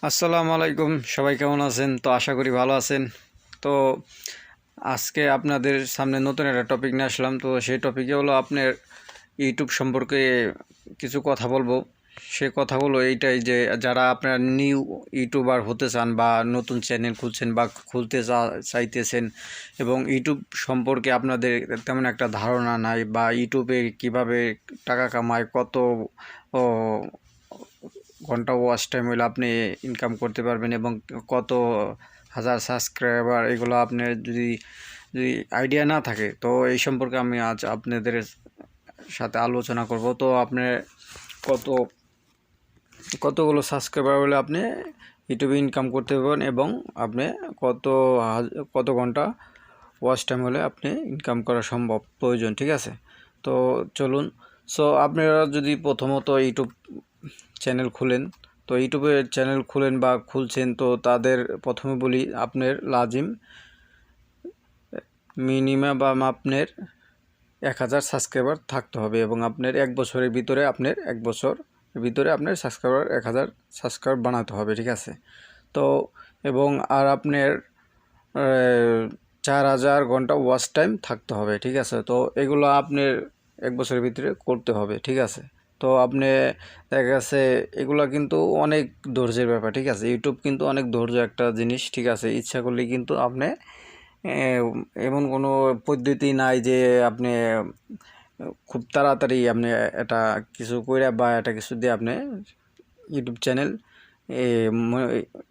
আসসালামু আলাইকুম, সবাই কেমন আছেন? তো আশা করি ভালো আছেন। তো আজকে আপনাদের সামনে নতুন একটা টপিক নিয়ে আসলাম। তো সেই টপিকে হলো আপনার ইউটিউব সম্পর্কে কিছু কথা বলবো। সে কথাগুলো এইটাই যে যারা আপনার নিউ ইউটিউবার হতে চান বা নতুন চ্যানেল খুলছেন বা খুলতে চাইতেছেন এবং ইউটিউব সম্পর্কে আপনাদের তেমন একটা ধারণা নাই বা ইউটিউবে কিভাবে টাকা কামায়, কত ও ঘন্টা ওয়াচ টাইম হলে আপনি ইনকাম করতে পারবেন এবং কত হাজার সাবস্ক্রাইবার, এগুলো আপনার যদি যদি আইডিয়া না থাকে তো এই সম্পর্কে আমি আজ আপনাদের সাথে আলোচনা করব। তো আপনি কত কতগুলো সাবস্ক্রাইবার হলে আপনি ইউটিউবে ইনকাম করতে পারবেন এবং আপনি কত ঘন্টা ওয়াচ টাইম হলে আপনি ইনকাম করা সম্ভব প্রয়োজন, ঠিক আছে? তো চলুন। সো আপনারা যদি প্রথমত ইউটিউব চ্যানেল খুলেন, তো ইউটিউবের চ্যানেল খুলেন বা খুলছেন, তো তাদের প্রথমে বলি আপনার লাজিম মিনিমাম আপনার 1000 সাবস্ক্রাইবার থাকতে হবে এবং আপনার এক বছরের ভিতরে আপনার সাবস্ক্রাইবার 1000 সাবস্ক্রাইবার বানাতে হবে, ঠিক আছে? তো এবং আর আপনার 4000 ঘন্টা ওয়াচ টাইম থাকতে হবে, ঠিক আছে? তো এগুলো আপনার এক বছরের ভিতরে করতে হবে, ঠিক আছে? তো আপনি দেখা গেছে এগুলো কিন্তু অনেক ধৈর্যের ব্যাপার, ঠিক আছে? ইউটিউব কিন্তু অনেক ধৈর্য একটা জিনিস, ঠিক আছে? ইচ্ছা করলে কিন্তু আপনি এমন কোনো পদ্ধতি নাই যে আপনি খুব তাড়াতাড়ি আপনি এটা কিছু করে বা এটা কিছু দিয়ে আপনি ইউটিউব চ্যানেল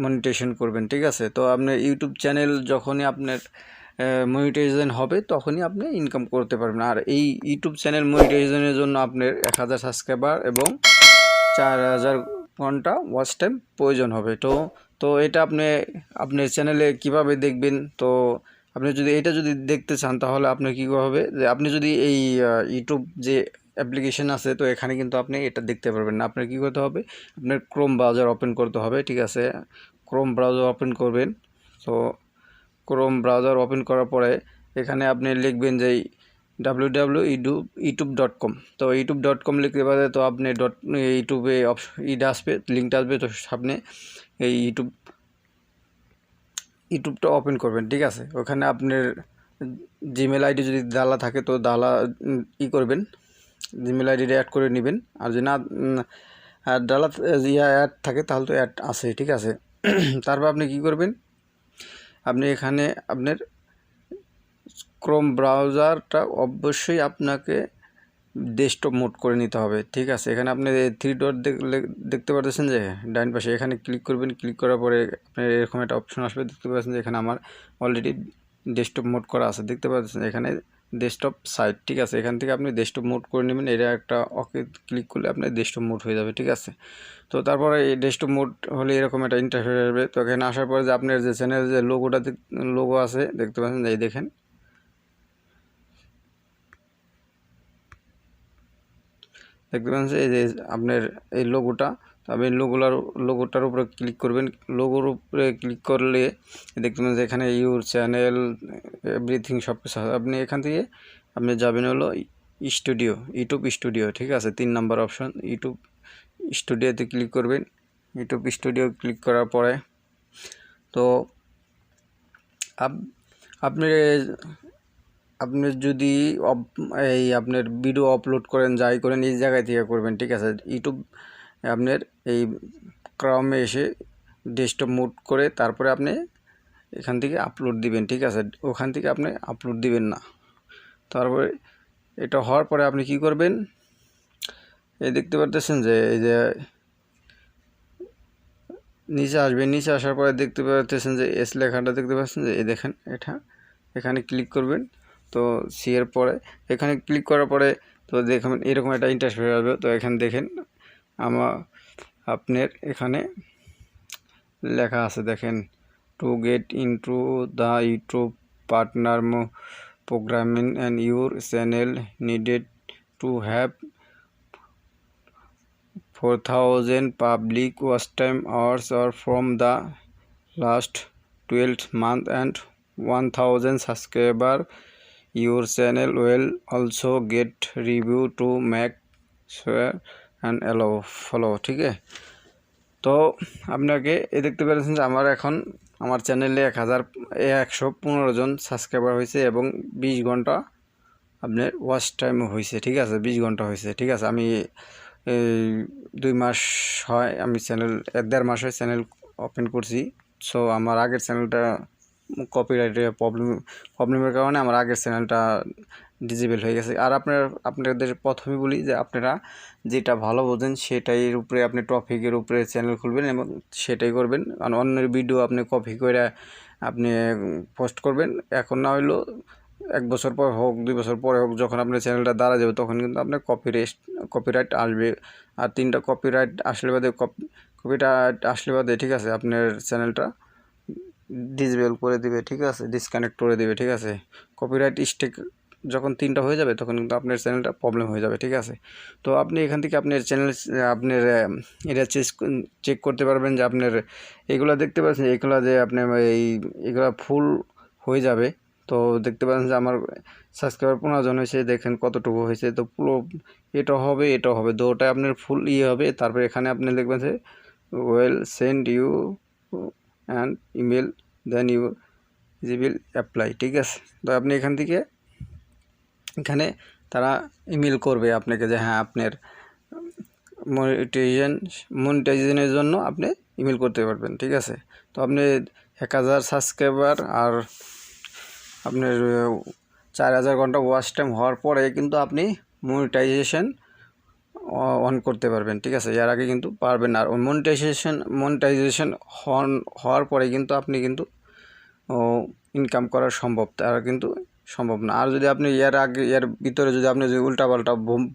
মনিটাইজেশন করবেন, ঠিক আছে? তো আপনার ইউটিউব চ্যানেল যখনই আপনার মনিটাইজেশন হবে তখনই আপনি ইনকাম করতে পারবেন। আর এই ইউটিউব চ্যানেল মনিটাইজেশনের জন্য আপনার 1000 সাবস্ক্রাইবার এবং 4000 ঘন্টা ওয়াচ টাইম প্রয়োজন হবে। তো এটা আপনার চ্যানেলে কিভাবে দেখবেন? তো আপনি যদি দেখতে চান তাহলে আপনার কী হবে যে আপনি যদি এই ইউটিউব যে অ্যাপ্লিকেশন আছে, তো এখানে কিন্তু আপনি এটা দেখতে পারবেন না। আপনার কী করতে হবে? আপনার ক্রোম ব্রাউজার ওপেন করতে হবে, ঠিক আছে? ক্রোম ব্রাউজার ওপেন করবেন। তো ক্রোম ব্রাউজার ওপেন করার পরে এখানে আপনি লিখবেন যে www.youtube.com। তো youtube.com লিখতে পারে, তো আপনি ইউটিউবে আসবে, লিঙ্কটা আসবে, তো সামনে এই ইউটিউবটা ওপেন করবেন, ঠিক আছে? ওখানে আপনার জিমেল আইডি যদি ডালা থাকে তো করবেন, জিমেল আইডিটা অ্যাড করে নেবেন। আর যদি না ডালা অ্যাড থাকে তাহলে তো অ্যাড আছে, ঠিক আছে? তারপর আপনি কি করবেন? আপনি এখানে আপনার ক্রোম ব্রাউজারটা অবশ্যই আপনাকে ডেস্কটপ মোড করে নিতে হবে, ঠিক আছে? এখানে আপনি 3 ডট দেখতে পাচ্ছেন যে ডাইন পাশে, এখানে ক্লিক করবেন। ক্লিক করার পরে আপনার এরকম একটা অপশন আসবে, দেখতে পাচ্ছেন যে এখানে আমার অলরেডি ডেস্কটপ মোড করা আছে, দেখতে পাচ্ছেন এখানে ডেস্কটপ সাইট, ঠিক আছে? এখান থেকে আপনি ডেস্কটপ মোড করে নেবেন। এটা একটা ওকে ক্লিক করলে আপনার ডেস্কটপ মোড হয়ে যাবে, ঠিক আছে? তো তারপরে এই ডেস্কটপ মোড হলে এরকম একটা ইন্টারফেস আসবে। তো এখানে আসার পরে যে আপনার যে চ্যানেলের যে লোগো আছে, দেখতে পাচ্ছেন, এই দেখেন, দেখতে পাচ্ছেন এই যে আপনার এই লোগোটা। আপনি লোগোটার উপরে ক্লিক করবেন। লোগোর উপরে ক্লিক করলে দেখতে পাচ্ছেন যে এখানে ইউর চ্যানেল এভরিথিং সব কিছু। আপনি এখান থেকে আপনি যাবেন হলো ইউটিউব স্টুডিও, ঠিক আছে? 3 নম্বর অপশন ইউটিউব স্টুডিওতে ক্লিক করবেন। ইউটিউব স্টুডিও ক্লিক করার পরে তো আপনি আপনি যদি এই আপনার ভিডিও আপলোড করেন, যাই করেন, এই জায়গায় থেকে করবেন, ঠিক আছে? ইউটিউব আপনার এই ক্রমে এসে ডেস্কটপ মোড করে তারপরে আপনি এখান থেকে আপলোড দিবেন, ঠিক আছে? ওখান থেকে আপনি আপলোড দিবেন না। তারপরে এটা হওয়ার পরে আপনি কি করবেন? এই দেখতে পাচ্ছেন যে এই যে নিচে আসবেন। নিচে আসার পরে দেখতে পাচ্ছেন যে এস লেখাটা, দেখতে পাচ্ছেন যে এই দেখেন, এখানে ক্লিক করবেন। তো সি এর পরে এখানে ক্লিক করার পরে তো দেখবেন এরকম একটা ইন্টারফেস আসবে। তো এখানে দেখেন আপনার এখানে লেখা আছে, দেখেন, to get into the YouTube partner programming and your channel needed to have 4000 public watch time hours or from the last 12 month and 1000 subscriber. Your channel will also get review to make sure and allow follow, ठीक है? তো আপনাকে দেখতে পাচ্ছেন যে আমার চ্যানেলে 115 জন subscriber হয়েছে এবং 20 ঘন্টা আপনার ওয়াচ টাইমও হয়েছে, ঠিক আছে, 20 ঘন্টা হয়েছে, ঠিক আছে। আমি এই 2 মাস হয়, আমি চ্যানেল 1.5 মাস হয় চ্যানেল ওপেন করছি। সো আমার আগের চ্যানেলটা কপিরাইটের প্রবলেমের কারণে আমার আগের চ্যানেলটা ডিজেবল হয়ে গেছে। আর আপনাদের প্রথমে বলি যে আপনারা যেটা ভালো বোঝেন সেটার উপরে আপনি টপিকের উপরে চ্যানেল খুলবেন এবং সেটাই করবেন। কারণ অন্যের ভিডিও আপনি কপি করে আপনি পোস্ট করবেন, এখন না হইলেও 1 বছর পর হোক 2 বছর পরে হোক, যখন আপনার চ্যানেলটা দাঁড়া যাবে তখন কিন্তু আপনার কপিরাইট আসবে। আর 3টা কপিরাইট আসলে বাদে ঠিক আছে, আপনার চ্যানেলটা ডিসেবল করে দিবে, ঠিক আছে, ডিসকানেক্ট করে দিবে, ঠিক আছে। কপিরাইট স্ট্রাইক যখন 3টা হয়ে যাবে তখন কিন্তু আপনার চ্যানেলটা প্রবলেম হয়ে যাবে, ঠিক আছে। তো আপনি এখান থেকে আপনার চ্যানেল আপনার এটা চেক করতে পারবেন যে আপনার এগুলো দেখতে পাচ্ছেন, এগুলো যে আপনার এগুলো ফুল হয়ে যাবে। তো দেখতে পাচ্ছেন যে আমার সাবস্ক্রাইবার 15 জন হয়েছে, দেখেন কতটুকু হয়েছে। তো পুরো এটা হবে দুটোটা আপনার ফুল হবে। তারপর এখানে আপনি দেখবেন যে well send you and email then you জিবিল অ্যাপ্লাই, ঠিক আছে। তো আপনি এখানে তারা ইমেল করবে আপনাকে যে হ্যাঁ আপনার মনিটাইজেশনের জন্য আপনি ইমেল করতে পারবেন, ঠিক আছে। তো আপনি 1000 সাবস্ক্রাইবার আর আপনার 4000 ঘন্টা ওয়াচ টাইম হওয়ার পরে কিন্তু আপনি মনিটাইজেশন অন করতে পারবেন, ঠিক আছে। এর আগে কিন্তু পারবেন না। আর মনিটাইজেশন হওয়ার পরে কিন্তু আপনি কিন্তু ইনকাম করা সম্ভব, তার কিন্তু সম্ভব না। আর যদি আপনি এর ভিতরে যদি আপনি যদি উল্টাপাল্টা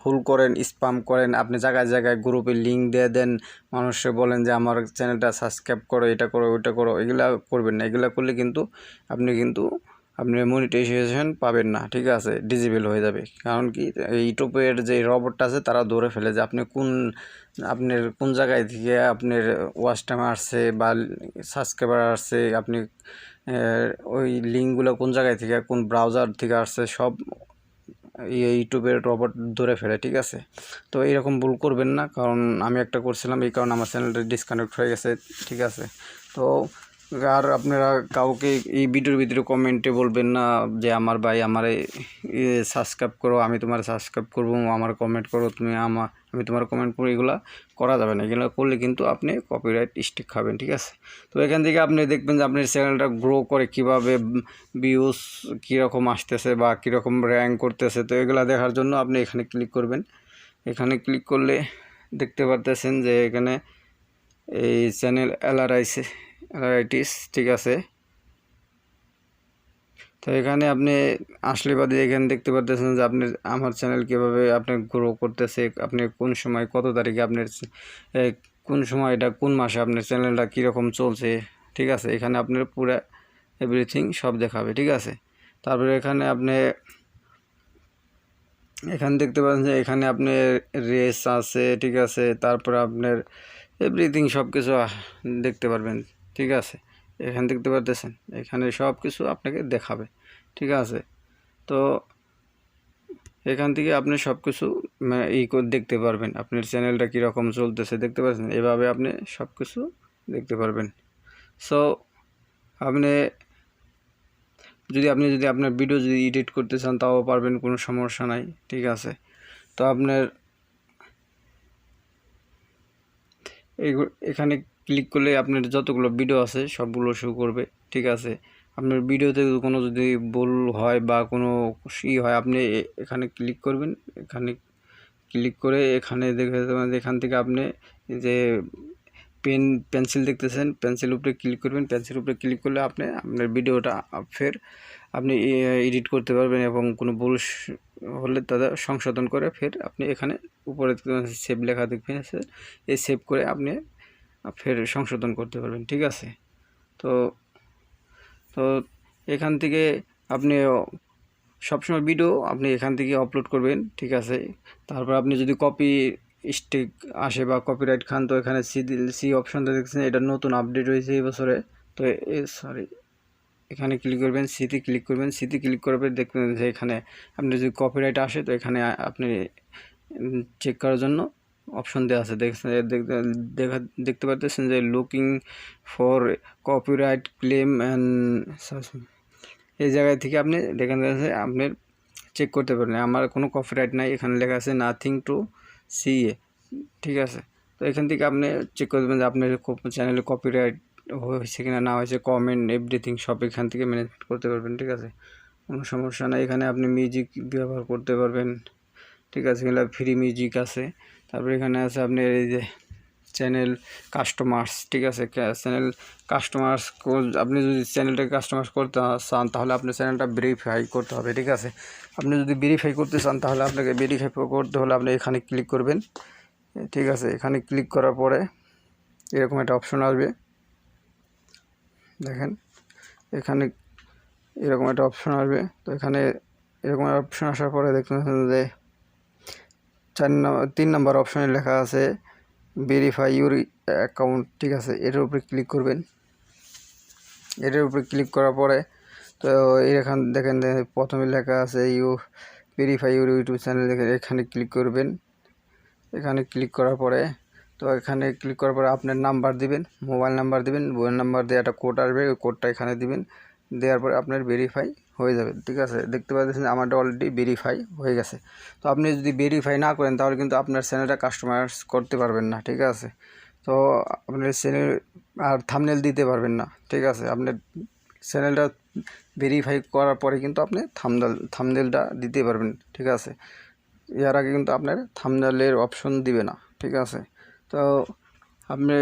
ভুল করেন, স্প্যাম করেন, আপনি জায়গায় জায়গায় গ্রুপে লিঙ্ক দিয়ে দেন, মানুষকে বলেন যে আমার চ্যানেলটা সাবস্ক্রাইব করো, এটা করো ওইটা করো, এগুলা করবেন না। এগুলা করলে কিন্তু আপনি মনিটাইজেশন পাবেন না, ঠিক আছে, ডিজেবল হয়ে যাবে। কারণ কি ইউটিউবের যে রবটটা আছে তারা ধরে ফেলে যে আপনার কোন জায়গায় থেকে আপনার ওয়াচ টাইম আসছে বা সাবস্ক্রাইবার আসছে, আপনি ওই লিঙ্কগুলো কোন জায়গায় থেকে কোন ব্রাউজার থেকে আসছে সব ইউটিউবের রবট ধরে ফেলে, ঠিক আছে। তো এইরকম ভুল করবেন না, কারণ আমি একটা করছিলাম, এই কারণে আমার চ্যানেলটা ডিসকানেক্ট হয়ে গেছে, ঠিক আছে। তো আর আপনারা কাউকে এই ভিডিওর ভিতরে কমেন্টে বলবেন না যে আমার ভাই আমার সাবস্ক্রাইব করো, আমি তোমার সাবস্ক্রাইব করবো, আমার কমেন্ট করো, আমি তোমার কমেন্ট করবো, এগুলো করা যাবে না। এগুলো করলে কিন্তু আপনি কপিরাইট স্ট্রাইক খাবেন, ঠিক আছে। তো এখান থেকে আপনি দেখবেন যে আপনার চ্যানেলটা গ্রো করে কীভাবে ভিউজ কীরকম আসতেছে বা কীরকম র্যাঙ্ক করতেছে। তো এগুলো দেখার জন্য আপনি এখানে ক্লিক করবেন। এখানে ক্লিক করলে দেখতে পারতেছেন যে এখানে এই চ্যানেল অ্যালারাইটিস, ঠিক আছে। তো এখানে আপনি আসলে বাদে এখানে দেখতে পারতেছেন যে আমার চ্যানেল কীভাবে আপনি গ্রো করতেছে, আপনি কোন সময় কত তারিখে আপনার কোন সময় এটা কোন মাসে আপনার চ্যানেলটা কীরকম চলছে, ঠিক আছে। এখানে আপনার পুরো এভরিথিং সব দেখাবে, ঠিক আছে। তারপরে এখানে দেখতে পাচ্ছেন যে এখানে আপনার রেস আছে, ঠিক আছে। তারপরে আপনার এভরিথিং সব কিছু দেখতে পারবেন, ঠিক আছে। এখানে দেখতে পারতেছেন এখানে সব কিছু আপনাকে দেখাবে, ঠিক আছে। তো এখান থেকে আপনি সব কিছু দেখতে পারবেন, আপনার চ্যানেলটা কীরকম চলতেছে দেখতে পাচ্ছেন। এভাবে আপনি সব কিছু দেখতে পারবেন। সো যদি আপনার ভিডিও যদি এডিট করতে চান তাও পারবেন, কোনো সমস্যা নাই, ঠিক আছে। তো আপনার এখানে ক্লিক করলে আপনার যতগুলো ভিডিও আছে সবগুলো শো করবে, ঠিক আছে। আপনার ভিডিওতে কোনো যদি ভুল হয় বা কোনো হয়, আপনি এখানে ক্লিক করবেন। এখানে ক্লিক করে এখানে এখান থেকে আপনি যে পেন্সিল দেখতেছেন, পেন্সিল উপরে ক্লিক করবেন। পেন্সিল উপরে ক্লিক করলে আপনার ভিডিওটা ফের আপনি এডিট করতে পারবেন এবং কোনো ভুল হলে তাদের সংশোধন করে ফের আপনি এখানে উপরে সেভ লেখা দেখবেন, এই সেভ করে আপনি ফের সংশোধন করতে পারবেন, ঠিক আছে। তো তো এখান থেকে আপনি সবসময় ভিডিও আপনি এখান থেকে আপলোড করবেন, ঠিক আছে। তারপর আপনি যদি কপি স্ট্রাইক আসে বা কপিরাইট খান, তো এখানে সি অপশনটা দেখছেন, এটা নতুন আপডেট হয়েছে এই বছরে। তো এখানে ক্লিক করবেন, সিতে ক্লিক করবেন। সিতে ক্লিক করবে দেখবেন যে এখানে আপনি যদি কপিরাইট আসে তো এখানে আপনি চেক করার জন্য অপশন দেওয়া আছে, দেখতে পাচ্ছেন যে looking for copyright claim and এই জায়গায় থেকে আপনি এখানে আপনার চেক করতে পারেন আমার কোনো কপিরাইট নাই, এখানে লেখা আছে নাথিং টু সি এ, ঠিক আছে। তো এখান থেকে আপনি চেক করে দেবেন যে আপনার চ্যানেলে কপিরাইট হয়েছে কিনা, না হয়েছে, কমেন্ট এভরিথিং সব এখান থেকে ম্যানেজ করতে পারবেন, ঠিক আছে, কোনো সমস্যা নাই। এখানে আপনি মিউজিক ব্যবহার করতে পারবেন, ঠিক আছে, এগুলো ফ্রি মিউজিক আছে। তারপরে এখানে আছে আপনার এই যে চ্যানেল কাস্টমার্স, ঠিক আছে, চ্যানেল কাস্টমার্স, আপনি যদি চ্যানেলটাকে কাস্টমার্স করতে চান তাহলে আপনার চ্যানেলটা ভেরিফাই করতে হবে, ঠিক আছে। আপনি যদি ভেরিফাই করতে চান তাহলে আপনাকে ভেরিফাই করতে হলে আপনি এখানে ক্লিক করবেন, ঠিক আছে। এখানে ক্লিক করার পরে এরকম একটা অপশন আসবে, দেখেন এখানে এরকম একটা অপশন আসবে। তো এখানে এরকম অপশন আসার পরে দেখতে পাচ্ছেন যে 3 নম্বর অপশনে লেখা আছে ভেরিফাই ইউর অ্যাকাউন্ট, ঠিক আছে, এটার উপরে ক্লিক করবেন। এটার উপরে ক্লিক করার পরে তো এখানে দেখেন প্রথমে লেখা আছে you verify your YouTube channel, দেখেন এখানে ক্লিক করবেন। এখানে ক্লিক করার পরে তো এখানে ক্লিক করার পরে আপনার নাম্বার দিবেন, মোবাইল নাম্বার দিবেন, মোবাইল নাম্বার দিয়ে একটা কোড আসবে, ওই কোডটা এখানে দিবেন, দেওয়ার পরে আপনার ভেরিফাই হয়ে যাবে, ঠিক আছে। দেখতে পাচ্ছেন আমারটা অলরেডি ভেরিফাই হয়ে গেছে। তো আপনি যদি ভেরিফাই না করেন তাহলে কিন্তু আপনার চ্যানেলটা কাস্টমাইজ করতে পারবেন না, ঠিক আছে। তো আপনার চ্যানেল আর থাম্বনেল দিতে পারবেন না, ঠিক আছে। আপনার চ্যানেলটা ভেরিফাই করার পরে কিন্তু আপনি থাম্বনেলটা দিতে পারবেন, ঠিক আছে। এর আগে কিন্তু আপনার থাম্বনেলের অপশন দিবে না, ঠিক আছে। তো আপনি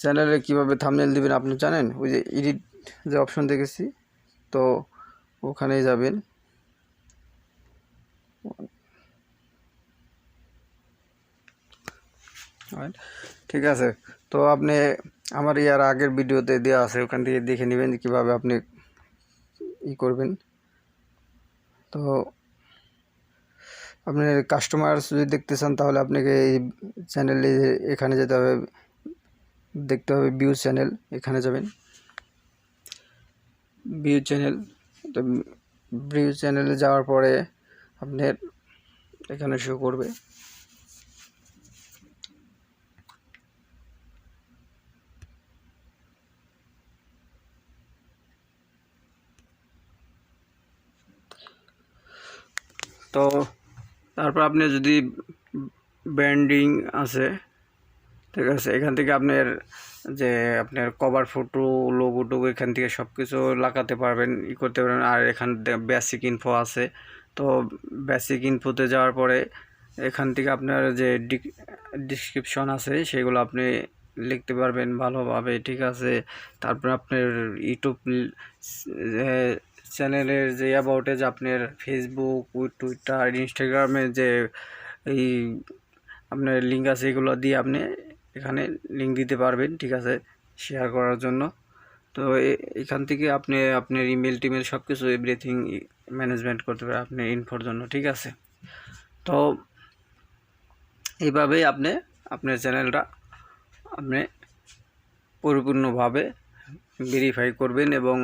চ্যানেলে কীভাবে থাম্বনেল দিবেন আপনি জানেন? ওই যে এডিট যে অপশন দেখেছি, তো ওখানেই যাবেন, ঠিক আছে। তো আপনি আমার ইয়ার আগের ভিডিওতে দেওয়া আছে, ওখান থেকে দেখে নেবেন কীভাবে আপনি করবেন। তো আপনি কাস্টমার যদি দেখতে চান তাহলে আপনাকে এই চ্যানেলে এখানে যেতে হবে, দেখতে হবে ভিউ চ্যানেল, এখানে যাবেন ভিউ চ্যানেল। তো ভিউ চ্যানেলে যাওয়ার পরে আপনার এখানে শো করবে, তো তারপর আপনি যদি ব্র্যান্ডিং আছে, ঠিক আছে, এখান থেকে আপনার যে আপনার কভার ফটো লোগো টোগো এখান থেকে সব কিছু লাগাতে পারবেন, করতে পারবেন। আর এখান বেসিক ইনফো আছে, তো বেসিক ইনফোতে যাওয়ার পরে এখান থেকে আপনার যে ডিসক্রিপশন আছে সেগুলো আপনি লিখতে পারবেন ভালোভাবে, ঠিক আছে। তারপর আপনার ইউটিউব চ্যানেলের যে অ্যাবাউটে যে আপনার ফেসবুক, টুইটার, ইনস্টাগ্রামে যে এই আপনার লিঙ্ক আছে এগুলো দিয়ে আপনি এখানে লিঙ্ক দিতে পারবেন, ঠিক আছে, শেয়ার করার জন্য। তো এখান থেকে আপনি আপনার ইমেল টিমেল সব কিছু এভরিথিং ম্যানেজমেন্ট করতে পারেন আপনার ইনফোর জন্য, ঠিক আছে। তো এইভাবেই আপনি আপনার চ্যানেলটা আপনি পরিপূর্ণভাবে ভেরিফাই করবেন এবং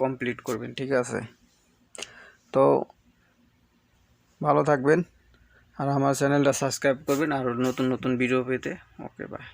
কমপ্লিট করবেন, ঠিক আছে। তো ভালো থাকবেন আর আমার চ্যানেলটা সাবস্ক্রাইব করবেন আর নতুন নতুন ভিডিও পেতে। ওকে, বাই।